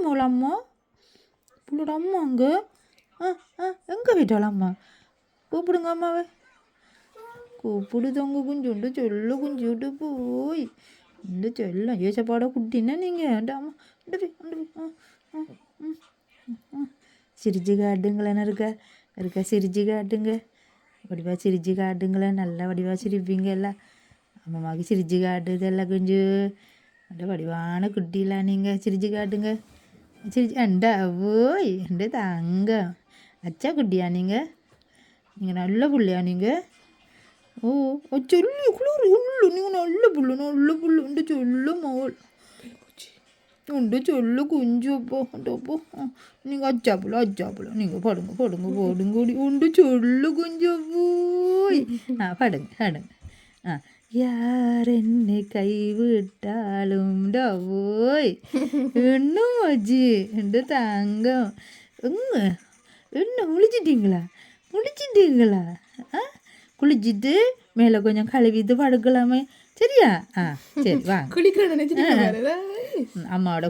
போல அம்மா புள்ளோட அம்மா அங்கே எங்கே போயிட்டாள் அம்மா கூப்பிடுங்க அம்மாவை கூப்பிடுதவங்க குஞ்சுண்டு சொல்ல குஞ்சு விட்டு போய் இந்த செல்லம் ஏசப்பாட குட்டின்னா நீங்கள் அந்த அம்மா அண்டு போய் சிரிச்சு காட்டுங்களேன்னு இருக்கா சிரிச்சு காட்டுங்க வடிவாக சிரிச்சு காட்டுங்களேன் நல்லா வடிவாக சிரிப்பீங்க எல்லாம் அம்மாவுக்கு சிரிச்சு காட்டுதெல்லாம் கொஞ்சம் அந்த வடிவான குட்டிலாம் நீங்கள் சிரிச்சு காட்டுங்க சிரிச்சு அண்டா ஓய் அண்டு தாங்க அச்சா குட்டியா நீங்கள் நல்ல புள்ளையா நீங்கள் ஓ சொல்லி குளிர் உள்ள நீங்கள் நல்ல புல்லு உண்டு சொல்ல மோள் உண்டு சொல்ல கொஞ்சம் அப்போ நீங்கள் அச்சாப்புல நீங்கள் படுங்க உண்டு சொல்ல கொஞ்சம் போய் படுங்க யார் என்னை கைவிட்டாலும் போய் இன்னும் வச்சு என்று தாங்கம் என்ன முழிச்சிட்டிங்களா குளிச்சுட்டு மேலே கொஞ்சம் கழுவிட்டு படுக்கலாமே சரியா சரி வாங்க அம்மாவோட